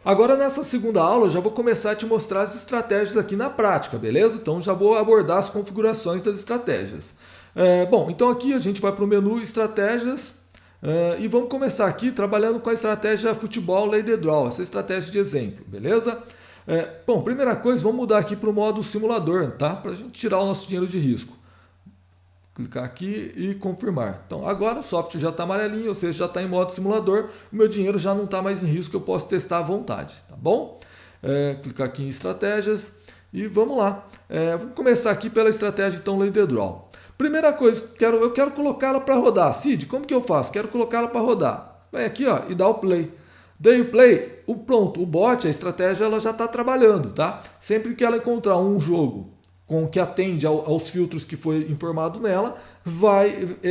Agora nessa segunda aula eu já vou começar a te mostrar as estratégias aqui na prática, beleza? Então já vou abordar as configurações das estratégias. Bom, então aqui a gente vai para o menu estratégias e vamos começar aqui trabalhando com a estratégia futebol lay the draw, essa estratégia de exemplo, beleza? Bom, primeira coisa, vamos mudar aqui para o modo simulador, tá? Para a gente tirar o nosso dinheiro de risco. Clicar aqui e confirmar. Então agora o software já está amarelinho, ou seja, já está em modo simulador, o meu dinheiro já não está mais em risco, eu posso testar à vontade, tá bom? Clicar aqui em estratégias e vamos lá. Vamos começar aqui pela estratégia então lay the draw. Primeira coisa, eu quero colocá-la para rodar. Cid, como que eu faço? Quero colocá-la para rodar. Vem aqui ó, e dá o play. Dei o play, pronto, o bot, a estratégia ela já está trabalhando, tá? Sempre que ela encontrar um jogo que atende aos filtros que foi informado nela,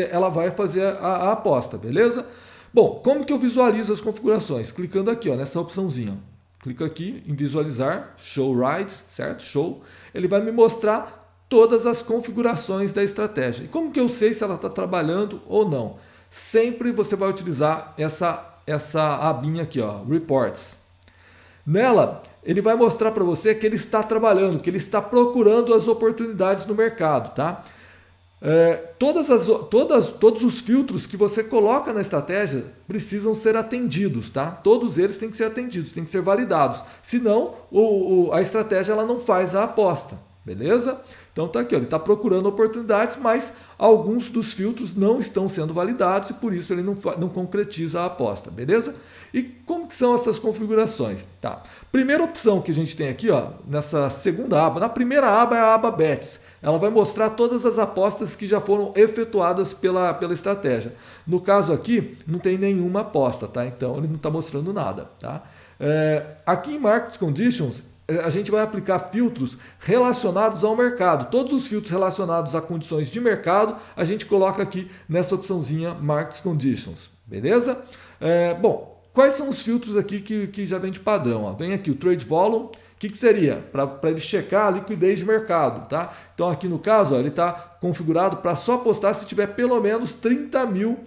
ela vai fazer a aposta, beleza? Bom, como que eu visualizo as configurações? Clicando aqui ó, nessa opçãozinha. Clica aqui em visualizar, show rights, certo? Show. Ele vai me mostrar todas as configurações da estratégia. E como que eu sei se ela está trabalhando ou não? Sempre você vai utilizar essa abinha aqui, ó, Reports. Nela, ele vai mostrar para você que ele está trabalhando, que ele está procurando as oportunidades no mercado, tá? Todos os filtros que você coloca na estratégia precisam ser atendidos, tá? Todos eles têm que ser atendidos, têm que ser validados. Senão, a estratégia ela não faz a aposta, beleza? Então tá aqui, ó, ele está procurando oportunidades, mas alguns dos filtros não estão sendo validados e por isso ele não concretiza a aposta, beleza? E como que são essas configurações? Tá. Primeira opção que a gente tem aqui, ó, nessa segunda aba, na primeira aba é a aba Bets. Ela vai mostrar todas as apostas que já foram efetuadas pela estratégia. No caso aqui, não tem nenhuma aposta, tá? Então ele não está mostrando nada, tá? Aqui em Market Conditions, a gente vai aplicar filtros relacionados ao mercado. Todos os filtros relacionados a condições de mercado, a gente coloca aqui nessa opçãozinha Market Conditions, beleza? Bom, quais são os filtros aqui que já vem de padrão? Ó? Vem aqui o Trade Volume, o que seria? Para ele checar a liquidez de mercado, tá? Então aqui no caso, ó, ele está configurado para só apostar se tiver pelo menos 30 mil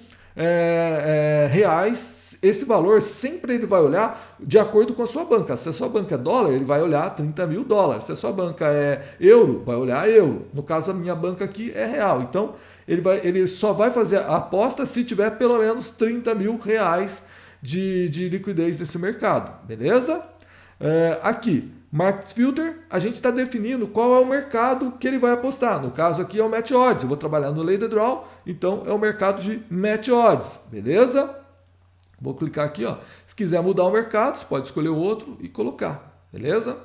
reais. Esse valor sempre ele vai olhar de acordo com a sua banca. Se a sua banca é dólar, ele vai olhar 30 mil dólares. Se a sua banca é euro, vai olhar euro. No caso, a minha banca aqui é real. Então, ele só vai fazer a aposta se tiver pelo menos 30 mil reais de liquidez nesse mercado. Beleza? Aqui, Market Filter, a gente está definindo qual é o mercado que ele vai apostar. No caso aqui é o Match Odds. Eu vou trabalhar no Lay the Draw, então é o mercado de Match Odds. Beleza? Vou clicar aqui, ó. Se quiser mudar o mercado, você pode escolher o outro e colocar, beleza?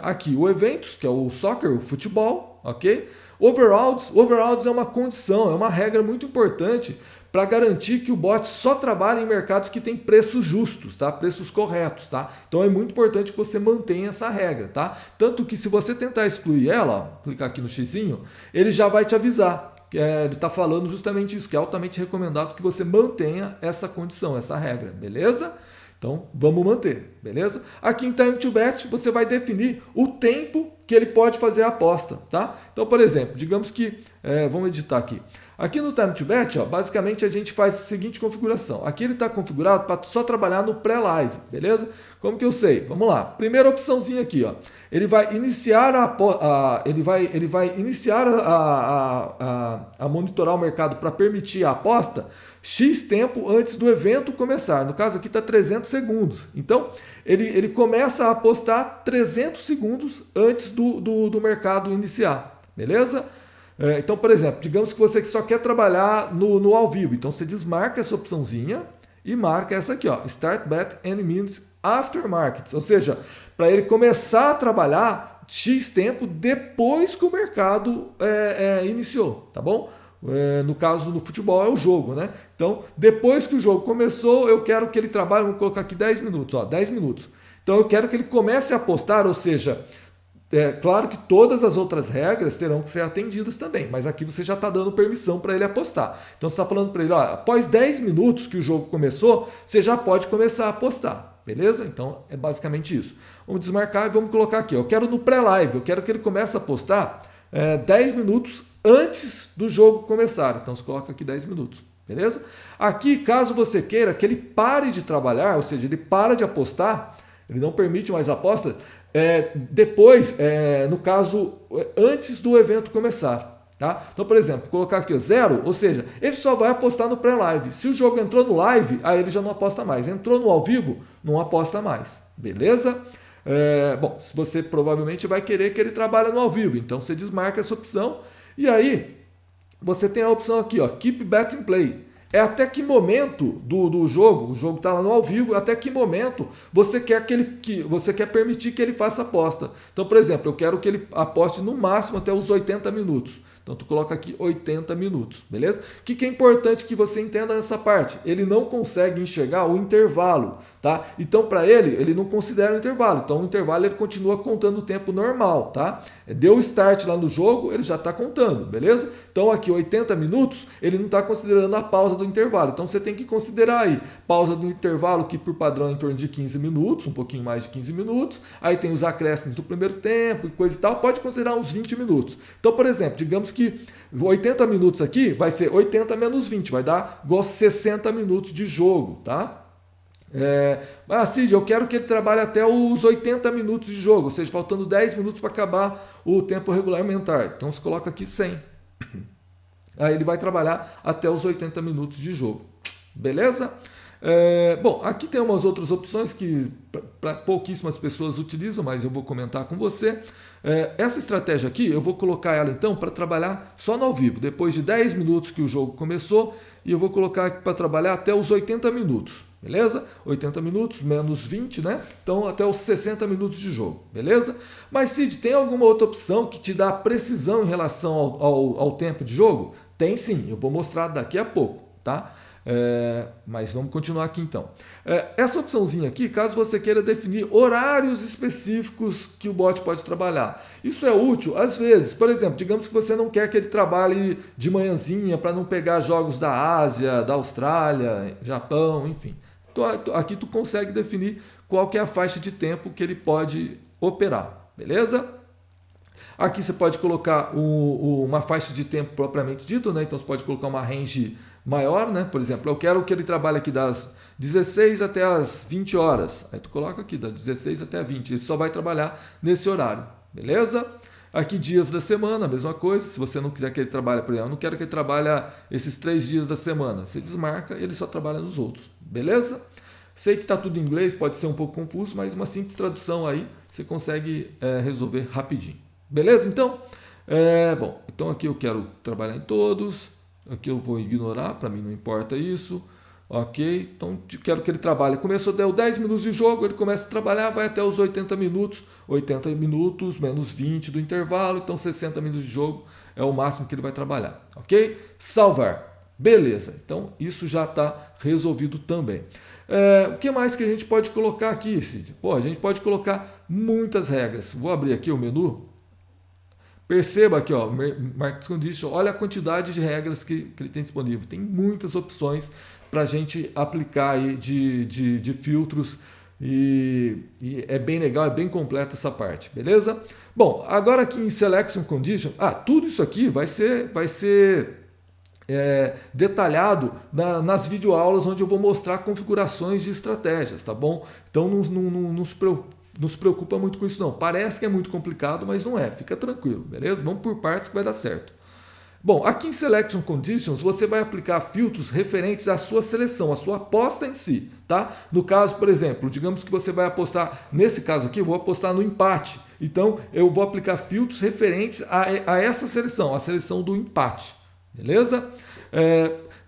Aqui o eventos, que é o soccer, o futebol, ok? Overodds é uma condição, é uma regra muito importante para garantir que o bot só trabalhe em mercados que têm preços justos, tá? Preços corretos, tá? Então é muito importante que você mantenha essa regra, tá? Tanto que se você tentar excluir ela, ó, clicar aqui no xizinho, ele já vai te avisar. Ele está falando justamente isso, que é altamente recomendado que você mantenha essa condição, essa regra, beleza? Então, vamos manter, beleza? Aqui em Time to Bet, você vai definir o tempo que ele pode fazer a aposta, tá? Então, por exemplo, digamos que, vamos editar aqui. Aqui no Time to Bet, ó, basicamente a gente faz a seguinte configuração. Aqui ele está configurado para só trabalhar no pré-live, beleza? Como que eu sei? Vamos lá. Primeira opçãozinha aqui, ó. Ele vai iniciar a monitorar o mercado para permitir a aposta X tempo antes do evento começar. No caso aqui está 300 segundos. Então, ele começa a apostar 300 segundos antes do mercado iniciar, beleza? Então, por exemplo, digamos que você só quer trabalhar no ao vivo. Então, você desmarca essa opçãozinha e marca essa aqui, ó, Start Bet and Minutes After Markets. Ou seja, para ele começar a trabalhar X tempo depois que o mercado iniciou, tá bom? No caso do futebol é o jogo, né? Então, depois que o jogo começou, eu quero que ele trabalhe, vou colocar aqui 10 minutos, ó, 10 minutos. Então, eu quero que ele comece a apostar, ou seja, claro que todas as outras regras terão que ser atendidas também, mas aqui você já está dando permissão para ele apostar. Então você está falando para ele, ó, após 10 minutos que o jogo começou, você já pode começar a apostar, beleza? Então é basicamente isso. Vamos desmarcar e vamos colocar aqui, ó, eu quero no pré-live, eu quero que ele comece a apostar 10 minutos antes do jogo começar. Então você coloca aqui 10 minutos, beleza? Aqui, caso você queira que ele pare de trabalhar, ou seja, ele para de apostar, Ele não permite mais apostas depois, no caso, antes do evento começar. Tá? Então, por exemplo, colocar aqui 0, ou seja, ele só vai apostar no pré-live. Se o jogo entrou no live, aí ele já não aposta mais. Entrou no ao vivo, não aposta mais. Beleza? Bom, você provavelmente vai querer que ele trabalhe no ao vivo, então você desmarca essa opção. E aí, você tem a opção aqui, ó, Keep Betting Play. É até que momento do jogo, o jogo está lá no ao vivo, até que momento você quer você quer permitir que ele faça aposta. Então, por exemplo, eu quero que ele aposte no máximo até os 80 minutos. Então, tu coloca aqui 80 minutos, beleza? O que é importante que você entenda nessa parte? Ele não consegue enxergar o intervalo, tá? Então, para ele não considera o intervalo. Então, o intervalo ele continua contando o tempo normal, tá? Deu o start lá no jogo, ele já está contando, beleza? Então, aqui 80 minutos, ele não está considerando a pausa do intervalo. Então, você tem que considerar aí pausa do intervalo, que por padrão é em torno de 15 minutos, um pouquinho mais de 15 minutos. Aí tem os acréscimos do primeiro tempo e coisa e tal. Pode considerar uns 20 minutos. Então, por exemplo, digamos que 80 minutos aqui vai ser 80 menos 20, vai dar igual 60 minutos de jogo, tá? Cid, eu quero que ele trabalhe até os 80 minutos de jogo, ou seja, faltando 10 minutos para acabar o tempo regulamentar. Então você coloca aqui 100. Aí ele vai trabalhar até os 80 minutos de jogo. Beleza? Bom, aqui tem umas outras opções que pouquíssimas pessoas utilizam, mas eu vou comentar com você. Essa estratégia aqui, eu vou colocar ela então para trabalhar só no ao vivo, depois de 10 minutos que o jogo começou, e eu vou colocar aqui para trabalhar até os 80 minutos, beleza? 80 minutos menos 20, né? Então até os 60 minutos de jogo, beleza? Mas Cid, tem alguma outra opção que te dá precisão em relação ao tempo de jogo? Tem sim, eu vou mostrar daqui a pouco, tá? Mas vamos continuar aqui então. Essa opçãozinha aqui, caso você queira definir horários específicos que o bot pode trabalhar. Isso é útil às vezes. Por exemplo, digamos que você não quer que ele trabalhe de manhãzinha para não pegar jogos da Ásia, da Austrália, Japão, enfim. Então, aqui tu consegue definir qual que é a faixa de tempo que ele pode operar, beleza? Aqui você pode colocar uma faixa de tempo propriamente dito, né? Então você pode colocar uma range maior, né? Por exemplo, eu quero que ele trabalhe aqui das 16 até as 20 horas. Aí tu coloca aqui das 16 até 20. Ele só vai trabalhar nesse horário, beleza? Aqui dias da semana, a mesma coisa. Se você não quiser que ele trabalhe, por exemplo, eu não quero que ele trabalhe esses 3 dias da semana. Você desmarca e ele só trabalha nos outros, beleza? Sei que está tudo em inglês, pode ser um pouco confuso, mas uma simples tradução aí você consegue resolver rapidinho. Beleza? Então, bom, então aqui eu quero trabalhar em todos. Aqui eu vou ignorar, para mim não importa isso. Ok, então quero que ele trabalhe. Começou, deu 10 minutos de jogo, ele começa a trabalhar, vai até os 80 minutos. 80 minutos menos 20 do intervalo, então 60 minutos de jogo é o máximo que ele vai trabalhar. Ok? Salvar. Beleza, então isso já está resolvido também. O que mais que a gente pode colocar aqui, Cid? Pô, a gente pode colocar muitas regras. Vou abrir aqui o menu. Perceba aqui, ó, Market Condition, olha a quantidade de regras que ele tem disponível. Tem muitas opções para a gente aplicar aí de filtros e é bem legal, é bem completa essa parte, beleza? Bom, agora aqui em Selection Condition, tudo isso aqui vai ser detalhado nas videoaulas onde eu vou mostrar configurações de estratégias, tá bom? Então não se preocupa muito com isso não. Parece que é muito complicado, mas não é. Fica tranquilo, beleza? Vamos por partes que vai dar certo. Bom, aqui em Selection Conditions você vai aplicar filtros referentes à sua seleção, à sua aposta em si, tá? No caso, por exemplo, digamos que você vai apostar, nesse caso aqui, eu vou apostar no empate. Então, eu vou aplicar filtros referentes a essa seleção, a seleção do empate, beleza?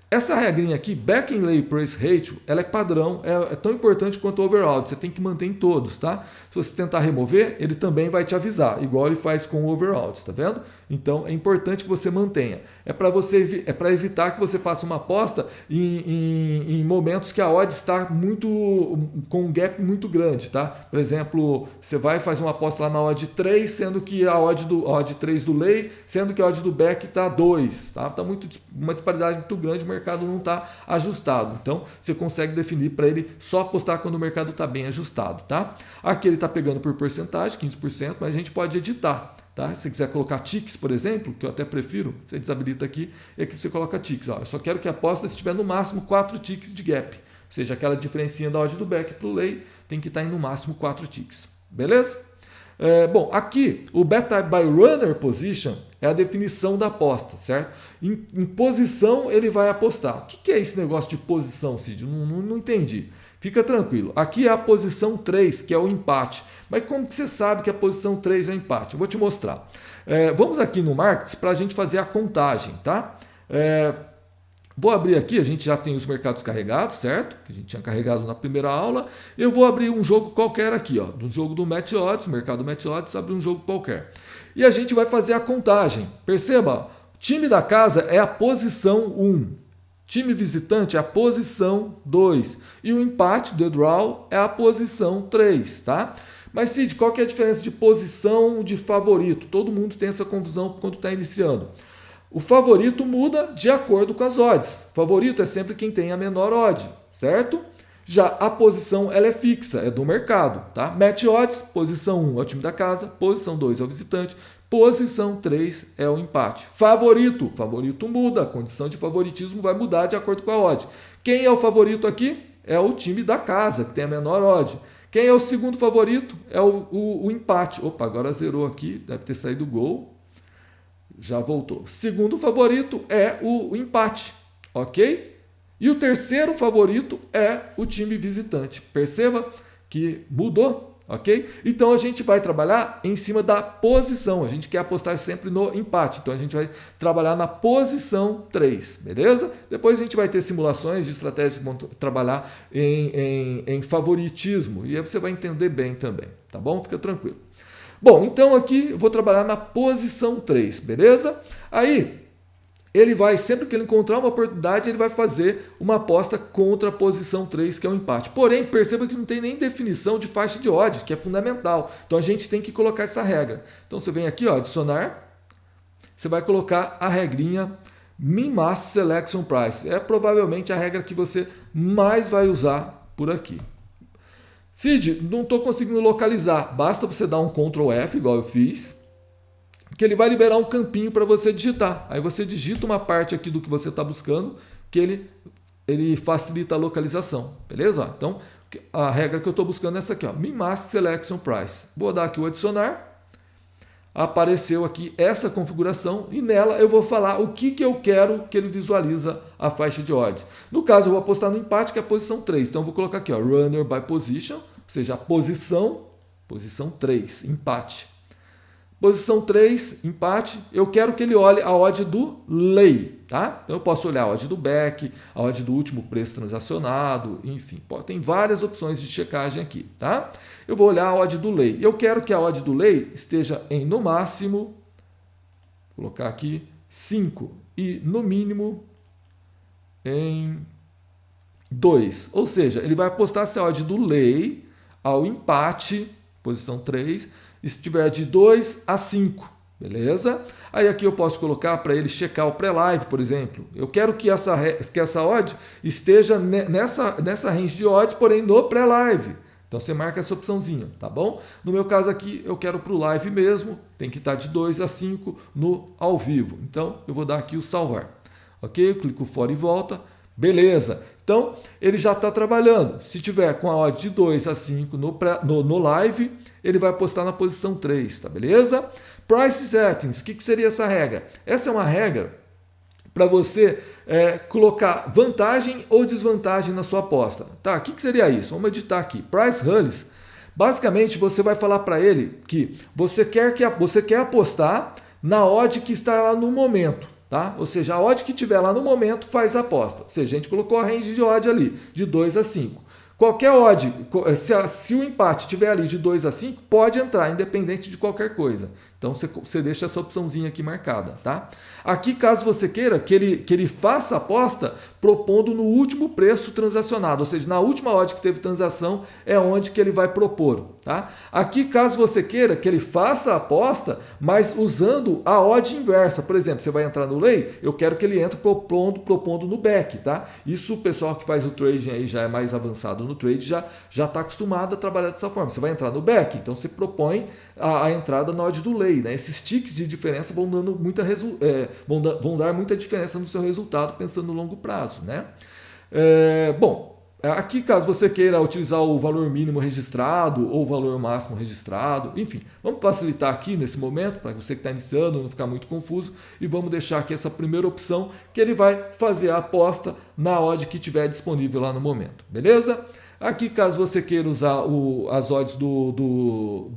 Essa regrinha aqui, Back in Lay Price Ratio, ela é padrão, é tão importante quanto o overall, você tem que manter em todos, tá? Se você tentar remover, ele também vai te avisar, igual ele faz com o overall, tá vendo? Então é importante que você mantenha. É para evitar que você faça uma aposta em momentos que a odd está com um gap muito grande, tá? Por exemplo, você vai fazer uma aposta lá na odd 3, sendo que a odd 3 do lay, sendo que a odd do back está 2, tá? Tá uma disparidade muito grande, o mercado não está ajustado. Então você consegue definir para ele só apostar quando o mercado está bem ajustado, tá? Aqui ele está pegando por porcentagem, 15%, mas a gente pode editar. Tá? Se você quiser colocar ticks, por exemplo, que eu até prefiro, você desabilita aqui, e aqui você coloca ticks. Ó, eu só quero que a aposta estiver no máximo 4 ticks de gap. Ou seja, aquela diferencinha da odd do back para o lay tem que estar em no máximo 4 ticks. Beleza? Bom, aqui o bet type by runner position é a definição da aposta, certo? Em posição ele vai apostar. O que é esse negócio de posição, Cid? Não entendi. Fica tranquilo. Aqui é a posição 3, que é o empate. Mas como que você sabe que a posição 3 é o empate? Eu vou te mostrar. Vamos aqui no Markets para a gente fazer a contagem, tá? Vou abrir aqui, a gente já tem os mercados carregados, certo? Que a gente tinha carregado na primeira aula. Eu vou abrir um jogo qualquer aqui, ó, do jogo do Match Odds, mercado Match Odds, abrir um jogo qualquer. E a gente vai fazer a contagem. Perceba, time da casa é a posição 1. Time visitante é a posição 2. E o empate, the draw, é a posição 3, tá? Mas, Cid, qual que é a diferença de posição de favorito? Todo mundo tem essa confusão quando está iniciando. O favorito muda de acordo com as odds. Favorito é sempre quem tem a menor odd, certo? Já a posição ela é fixa, é do mercado, tá? Match odds, posição 1 é o time da casa, posição 2 é o visitante, posição 3 é o empate. Favorito muda, a condição de favoritismo vai mudar de acordo com a odd. Quem é o favorito aqui? É o time da casa, que tem a menor odd. Quem é o segundo favorito? É o empate. Opa, agora zerou aqui, deve ter saído o gol. Já voltou. Segundo favorito é o empate, ok? E o terceiro favorito é o time visitante. Perceba que mudou, ok? Então a gente vai trabalhar em cima da posição. A gente quer apostar sempre no empate. Então a gente vai trabalhar na posição 3, beleza? Depois a gente vai ter simulações de estratégias que vão trabalhar em favoritismo. E aí você vai entender bem também, tá bom? Fica tranquilo. Bom, então aqui eu vou trabalhar na posição 3, beleza? Aí, ele vai, sempre que ele encontrar uma oportunidade, ele vai fazer uma aposta contra a posição 3, que é o empate. Porém, perceba que não tem nem definição de faixa de odd, que é fundamental. Então a gente tem que colocar essa regra. Então você vem aqui, ó, adicionar, você vai colocar a regrinha Min-Max Selection Price. É provavelmente a regra que você mais vai usar por aqui. Cid, não estou conseguindo localizar. Basta você dar um Ctrl F, igual eu fiz, que ele vai liberar um campinho para você digitar. Aí você digita uma parte aqui do que você está buscando, que ele facilita a localização. Beleza? Então, a regra que eu estou buscando é essa aqui, ó, Min-Max Selection Price. Vou dar aqui o adicionar. Apareceu aqui essa configuração e nela eu vou falar o que eu quero que ele visualiza a faixa de odds. No caso, eu vou apostar no empate, que é a posição 3. Então, eu vou colocar aqui, ó, Runner by Position, ou seja, a posição 3, empate. Posição 3, empate. Eu quero que ele olhe a odd do lay, tá? Então, eu posso olhar a odd do back, a odd do último preço transacionado, enfim. Tem várias opções de checagem aqui, tá? Eu vou olhar a odd do lay. Eu quero que a odd do lay esteja em, no máximo, vou colocar aqui, 5 e, no mínimo, em 2. Ou seja, ele vai apostar se a odd do lay ao empate, posição 3, estiver de 2 a 5, beleza? Aí aqui eu posso colocar para ele checar o pré-live, por exemplo. Eu quero que essa odd esteja nessa range de odds, porém no pré-live. Então você marca essa opçãozinha, tá bom? No meu caso aqui, eu quero para o live mesmo, tem que estar de 2 a 5 no ao vivo. Então eu vou dar aqui o salvar, ok? Eu clico fora e volta, beleza. Então ele já está trabalhando. Se tiver com a odd de 2 a 5 no live, ele vai apostar na posição 3, tá beleza? Price settings, o que seria essa regra? Essa é uma regra para você colocar vantagem ou desvantagem na sua aposta. Tá? O que seria isso? Vamos editar aqui. Price Rules. Basicamente, você vai falar para ele que você quer apostar na odd que está lá no momento. Tá? Ou seja, a odd que tiver lá no momento faz a aposta. Ou seja, a gente colocou a range de odd ali, de 2 a 5. Qualquer odd, se o empate estiver ali de 2 a 5, pode entrar, independente de qualquer coisa. Então você deixa essa opçãozinha aqui marcada, tá? Aqui, caso você queira que ele faça a aposta propondo no último preço transacionado, ou seja, na última odd que teve transação é onde que ele vai propor, tá? Aqui, caso você queira que ele faça a aposta, mas usando a odd inversa, por exemplo, você vai entrar no lay, eu quero que ele entre propondo no back, tá? Isso o pessoal que faz o trading aí já é mais avançado no trade, já está acostumado a trabalhar dessa forma. Você vai entrar no back, então você propõe a entrada na odd do lay, né? Esses ticks de diferença vão dar muita diferença no seu resultado pensando no longo prazo, né? Bom, Aqui, caso você queira utilizar o valor mínimo registrado ou o valor máximo registrado, enfim, vamos facilitar aqui nesse momento, para você que está iniciando não ficar muito confuso, e vamos deixar aqui essa primeira opção, que ele vai fazer a aposta na odd que tiver disponível lá no momento, beleza? Aqui, caso você queira usar as odds do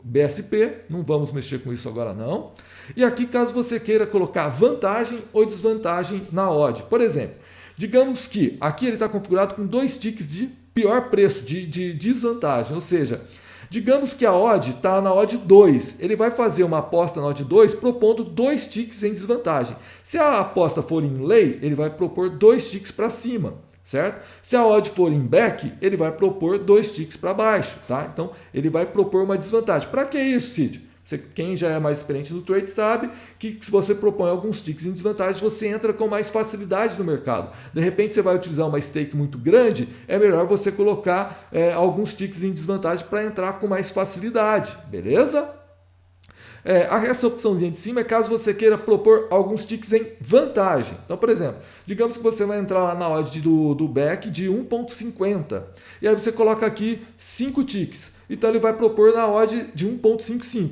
BSP, não vamos mexer com isso agora não. E aqui, caso você queira colocar vantagem ou desvantagem na odd, por exemplo, digamos que aqui ele está configurado com 2 ticks de pior preço, de desvantagem, ou seja, digamos que a odd está na odd 2, ele vai fazer uma aposta na odd 2 propondo 2 ticks em desvantagem. Se a aposta for em lay, ele vai propor 2 ticks para cima. Certo? Se a odd for em back, ele vai propor 2 ticks para baixo, tá? Então, ele vai propor uma desvantagem. Para que isso, Cid? Quem já é mais experiente no trade sabe que se você propõe alguns ticks em desvantagem, você entra com mais facilidade no mercado. De repente, você vai utilizar uma stake muito grande, é melhor você colocar alguns ticks em desvantagem para entrar com mais facilidade, beleza? Essa opçãozinha de cima é caso você queira propor alguns ticks em vantagem. Então, por exemplo, digamos que você vai entrar lá na odd do back de 1.50 e aí você coloca aqui 5 ticks. Então, ele vai propor na odd de 1.55.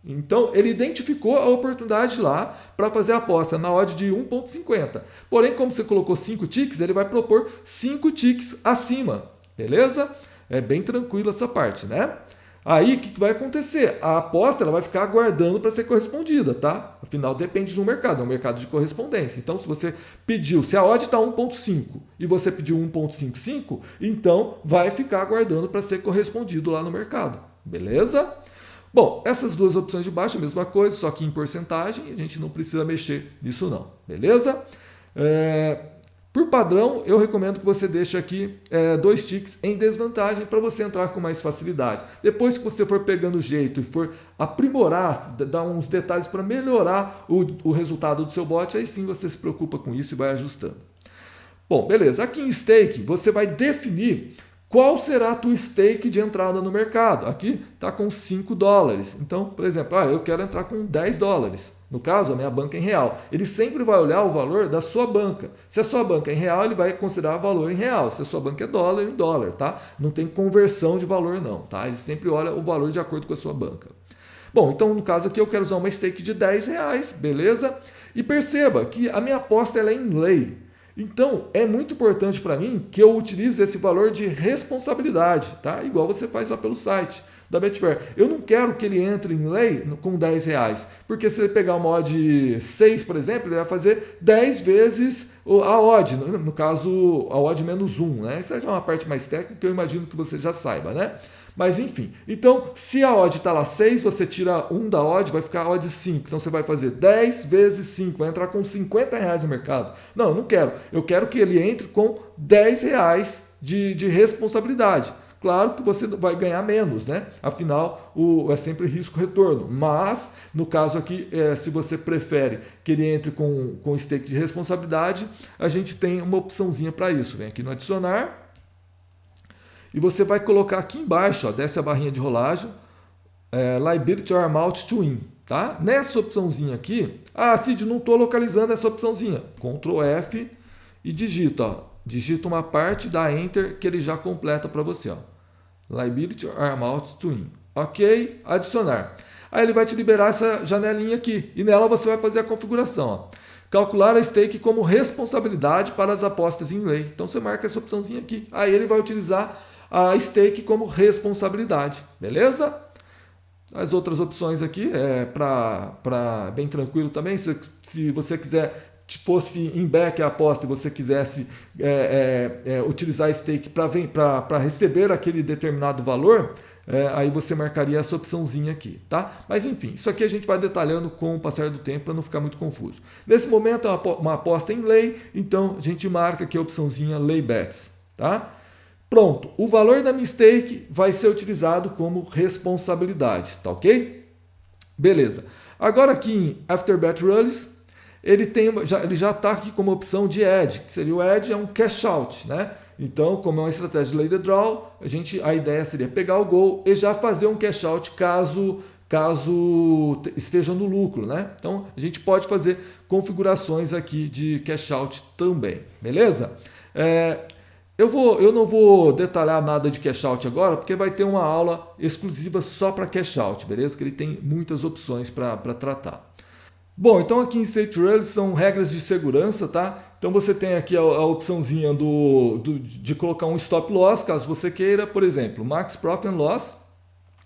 Então, ele identificou a oportunidade lá para fazer a aposta na odd de 1.50. Porém, como você colocou 5 ticks, ele vai propor 5 ticks acima. Beleza? É bem tranquilo essa parte, né? Aí, o que vai acontecer? A aposta ela vai ficar aguardando para ser correspondida, tá? Afinal, depende do mercado, é um mercado de correspondência. Então, se você pediu, se a odd está 1.5 e você pediu 1.55, então vai ficar aguardando para ser correspondido lá no mercado, beleza? Bom, essas duas opções de baixo, a mesma coisa, só que em porcentagem, a gente não precisa mexer nisso não, beleza? Por padrão, eu recomendo que você deixe aqui 2 ticks em desvantagem para você entrar com mais facilidade. Depois que você for pegando o jeito e for aprimorar, dar uns detalhes para melhorar o resultado do seu bot, aí sim você se preocupa com isso e vai ajustando. Bom, beleza. Aqui em stake, você vai definir qual será a tua stake de entrada no mercado. Aqui está com 5 dólares. Então, por exemplo, eu quero entrar com 10 dólares. No caso, a minha banca é em real. Ele sempre vai olhar o valor da sua banca. Se a sua banca é em real, ele vai considerar o valor em real. Se a sua banca é dólar, em dólar, tá? Não tem conversão de valor não, tá? Ele sempre olha o valor de acordo com a sua banca. Bom, então no caso aqui eu quero usar uma stake de 10 reais, beleza? E perceba que a minha aposta ela é em lei. Então, é muito importante para mim que eu utilize esse valor de responsabilidade, tá? Igual você faz lá pelo site da Betfair. Eu não quero que ele entre em lei com 10 reais, porque se ele pegar uma odd 6, por exemplo, ele vai fazer 10 vezes a odd, no caso, a odd menos 1, né? Isso já é uma parte mais técnica que eu imagino que você já saiba, né? Mas enfim, então se a odd está lá 6, você tira 1 da odd, vai ficar a odd 5. Então você vai fazer 10 vezes 5, vai entrar com 50 reais no mercado. Não, eu não quero. Eu quero que ele entre com 10 reais de responsabilidade. Claro que você vai ganhar menos, né? Afinal, é sempre risco-retorno. Mas, no caso aqui, se você prefere que ele entre com stake de responsabilidade, a gente tem uma opçãozinha para isso. Vem aqui no adicionar. E você vai colocar aqui embaixo, ó, desce a barrinha de rolagem, Liability or Amount to Win. Tá? Nessa opçãozinha aqui, Cid, não estou localizando essa opçãozinha. Ctrl F e digita. Ó, digita uma parte, dá Enter, que ele já completa para você. Ó. Liability or Amount to Win. Ok, adicionar. Aí ele vai te liberar essa janelinha aqui. E nela você vai fazer a configuração. Ó. Calcular a stake como responsabilidade para as apostas em lei. Então você marca essa opçãozinha aqui. Aí ele vai utilizar a stake como responsabilidade. Beleza? As outras opções aqui para bem tranquilo também. Se você quiser, fosse em back a aposta e você quisesse utilizar a stake para receber aquele determinado valor, aí você marcaria essa opçãozinha aqui, tá? Mas enfim, isso aqui a gente vai detalhando com o passar do tempo para não ficar muito confuso. Nesse momento é uma aposta em lei, então a gente marca aqui a opçãozinha Lay Bets, tá? Pronto, o valor da minha stake vai ser utilizado como responsabilidade, tá ok? Beleza. Agora aqui em After Bet Rules, ele já está aqui como opção de Add, que seria o Add é um cash out, né? Então, como é uma estratégia de lay the draw, a ideia seria pegar o gol e já fazer um cash out caso esteja no lucro, né? Então, a gente pode fazer configurações aqui de cash out também, beleza? Eu não vou detalhar nada de cash out agora, porque vai ter uma aula exclusiva só para cash out, beleza? Que ele tem muitas opções para tratar. Bom, então aqui em Safe Trade são regras de segurança, tá? Então você tem aqui a opçãozinha de colocar um stop loss, caso você queira, por exemplo, Max Profit and Loss.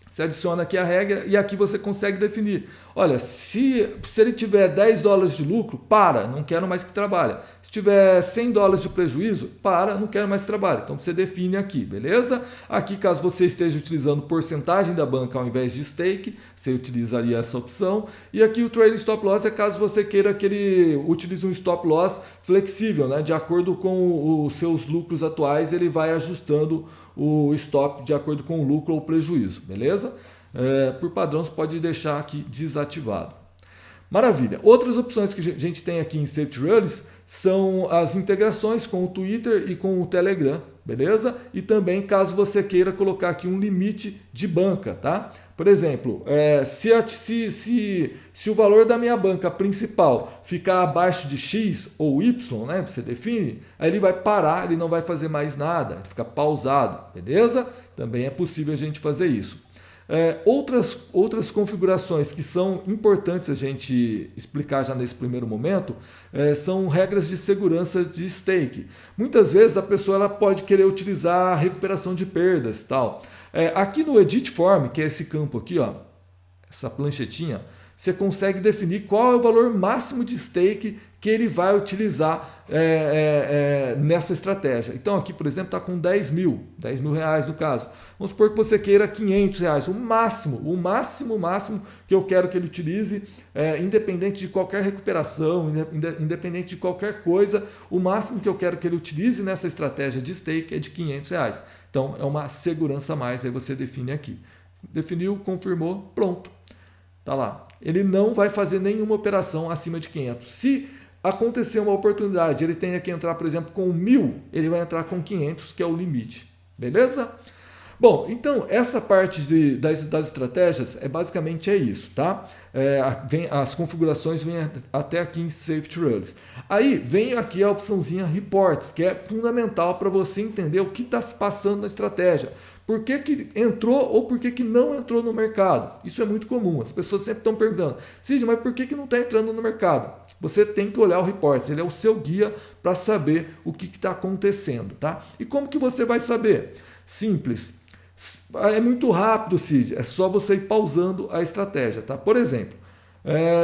Você adiciona aqui a regra e aqui você consegue definir. Olha, se ele tiver 10 dólares de lucro, para, não quero mais que trabalhe. Se tiver 100 dólares de prejuízo, para, não quero mais que trabalhe. Então você define aqui, beleza? Aqui, caso você esteja utilizando porcentagem da banca ao invés de stake, você utilizaria essa opção. E aqui o Trailing Stop Loss é caso você queira que ele utilize um stop loss flexível, né? De acordo com os seus lucros atuais, ele vai ajustando o stop de acordo com o lucro ou prejuízo, beleza? Por padrão, você pode deixar aqui desativado. Maravilha. Outras opções que a gente tem aqui em Safety Rules são as integrações com o Twitter e com o Telegram, beleza? E também caso você queira colocar aqui um limite de banca, tá? Por exemplo, se o valor da minha banca principal ficar abaixo de X ou Y, né, você define, aí ele vai parar, ele não vai fazer mais nada, fica pausado, beleza? Também é possível a gente fazer isso. Outras configurações que são importantes a gente explicar já nesse primeiro momento são regras de segurança de stake. Muitas vezes a pessoa ela pode querer utilizar a recuperação de perdas e tal. Aqui no Edit Form, que é esse campo aqui, ó, essa planchetinha, você consegue definir qual é o valor máximo de stake que ele vai utilizar nessa estratégia. Então aqui, por exemplo, está com 10 mil reais no caso. Vamos supor que você queira 500 reais, o máximo que eu quero que ele utilize, independente de qualquer recuperação, independente de qualquer coisa, o máximo que eu quero que ele utilize nessa estratégia de stake é de 500 reais. Então é uma segurança a mais, aí você define aqui. Definiu, confirmou, pronto. Tá lá. Ele não vai fazer nenhuma operação acima de 500. Se acontecer uma oportunidade, ele tenha que entrar, por exemplo, com 1.000, ele vai entrar com 500, que é o limite. Beleza? Bom, então essa parte das estratégias basicamente isso, tá? As configurações vêm até aqui em Safety Rules. Aí vem aqui a opçãozinha Reports, que é fundamental para você entender o que está se passando na estratégia. Por que entrou ou por que não entrou no mercado? Isso é muito comum, as pessoas sempre estão perguntando, Cid, mas por que não está entrando no mercado? Você tem que olhar o Reports, ele é o seu guia para saber o que está acontecendo, tá? E como que você vai saber? Simples. É muito rápido, Cid. É só você ir pausando a estratégia, tá? Por exemplo,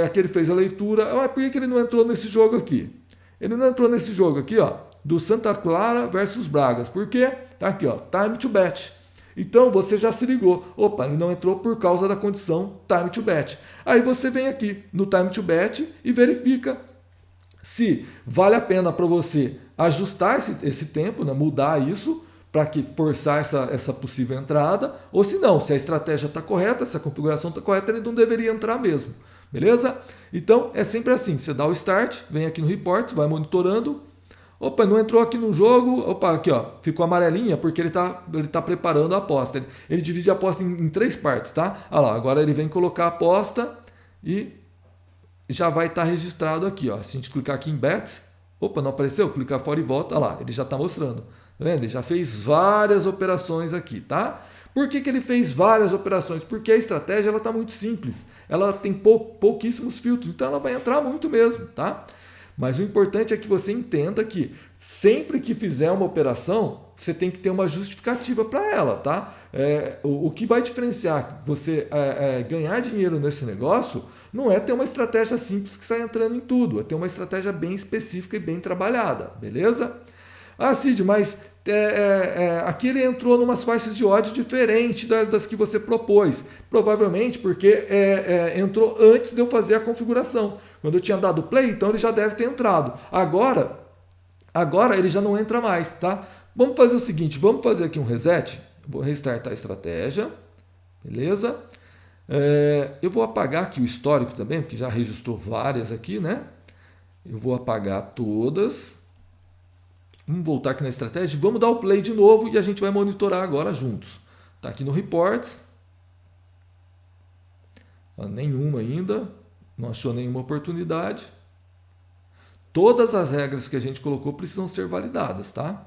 aqui ele fez a leitura. Por que ele não entrou nesse jogo aqui? Ele não entrou nesse jogo aqui, ó, do Santa Clara versus Bragas. Por quê? Tá aqui, ó, time to bet. Então você já se ligou. Opa, ele não entrou por causa da condição time to bet. Aí você vem aqui no time to bet e verifica se vale a pena para você ajustar esse tempo, né, mudar isso, para que forçar essa possível entrada, ou se não, se a estratégia está correta, se a configuração está correta, ele não deveria entrar mesmo, beleza? Então é sempre assim, você dá o start, vem aqui no Reports, vai monitorando, opa, não entrou aqui no jogo, opa, aqui ó, ficou amarelinha porque ele tá preparando a aposta, ele divide a aposta em 3 partes, tá? Olha lá, agora ele vem colocar a aposta e já vai estar registrado aqui, ó, se a gente clicar aqui em Bets, opa, não apareceu, clicar fora e volta, olha lá, ele já está mostrando. Tá vendo? Ele já fez várias operações aqui, tá? Por que ele fez várias operações? Porque a estratégia está muito simples. Ela tem pouquíssimos filtros, então ela vai entrar muito mesmo, tá? Mas o importante é que você entenda que sempre que fizer uma operação, você tem que ter uma justificativa para ela, tá? O que vai diferenciar você ganhar dinheiro nesse negócio não é ter uma estratégia simples que sai entrando em tudo, é ter uma estratégia bem específica e bem trabalhada, beleza? Ah, Cid, mas aqui ele entrou em umas faixas de odd diferentes das que você propôs. Provavelmente porque entrou antes de eu fazer a configuração. Quando eu tinha dado play, então ele já deve ter entrado. Agora ele já não entra mais, tá? Vamos fazer o seguinte, vamos fazer aqui um reset. Vou restartar a estratégia. Beleza? Eu vou apagar aqui o histórico também, porque já registrou várias aqui, né? Eu vou apagar todas. Vamos voltar aqui na estratégia, vamos dar o play de novo e a gente vai monitorar agora juntos. Está aqui no Reports. Nenhuma ainda, não achou nenhuma oportunidade. Todas as regras que a gente colocou precisam ser validadas, tá?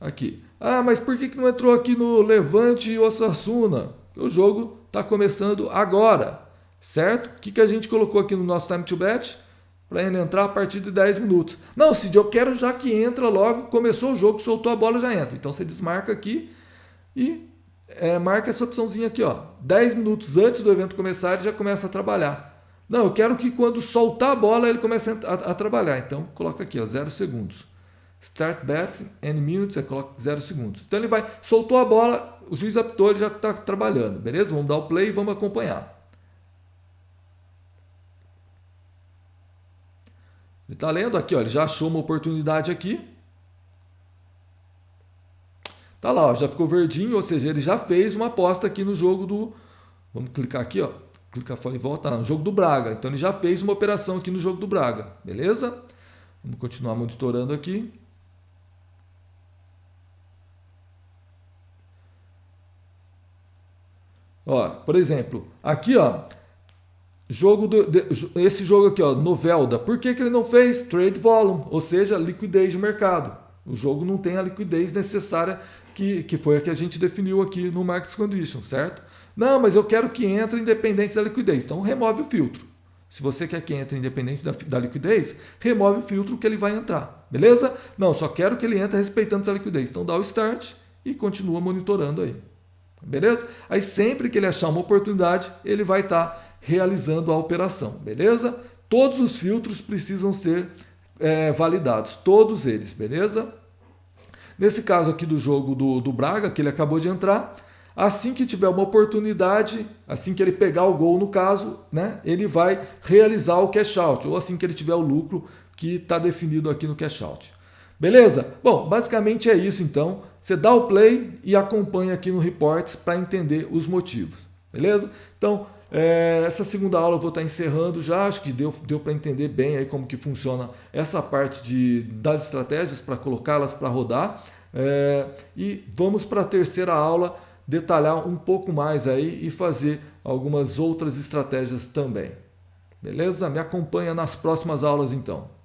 Aqui. Ah, mas por que não entrou aqui no Levante e Osasuna? O jogo está começando agora, certo? O que a gente colocou aqui no nosso Time to Bet? Para ele entrar a partir de 10 minutos. Não, Cid, eu quero já que entra logo, começou o jogo, soltou a bola, já entra. Então você desmarca aqui e marca essa opçãozinha aqui, ó. 10 minutos antes do evento começar, ele já começa a trabalhar. Não, eu quero que quando soltar a bola, ele comece a trabalhar. Então coloca aqui, ó, 0 segundos. Start bet and minutes, você coloca 0 segundos. Então ele vai, soltou a bola, o juiz apitou, ele já está trabalhando, beleza? Vamos dar o play e vamos acompanhar. Ele está lendo aqui, ó, ele já achou uma oportunidade aqui. Tá lá, ó, já ficou verdinho, ou seja, ele já fez uma aposta aqui no jogo do... Vamos clicar aqui, ó. Clicar fora e volta, no jogo do Braga. Então ele já fez uma operação aqui no jogo do Braga, beleza? Vamos continuar monitorando aqui. Ó, por exemplo, aqui, ó, esse jogo aqui, ó, Novelda. Por que ele não fez trade volume, ou seja, liquidez de mercado? O jogo não tem a liquidez necessária que foi a que a gente definiu aqui no Market Conditions, certo? Não, mas eu quero que entre independente da liquidez. Então remove o filtro. Se você quer que entre independente da liquidez, remove o filtro que ele vai entrar, beleza? Não, só quero que ele entre respeitando essa liquidez. Então dá o start e continua monitorando aí. Beleza? Aí sempre que ele achar uma oportunidade, ele vai estar realizando a operação, beleza? Todos os filtros precisam ser validados, todos eles, beleza? Nesse caso aqui do jogo do Braga, que ele acabou de entrar, assim que tiver uma oportunidade, assim que ele pegar o gol no caso, né, ele vai realizar o cash out, ou assim que ele tiver o lucro que está definido aqui no cash out. Beleza? Bom, basicamente é isso então. Você dá o play e acompanha aqui no Reports para entender os motivos. Beleza? Então, essa segunda aula eu vou estar encerrando já. Acho que deu para entender bem aí como que funciona essa parte das estratégias para colocá-las para rodar. E vamos para a terceira aula detalhar um pouco mais aí e fazer algumas outras estratégias também. Beleza? Me acompanha nas próximas aulas então.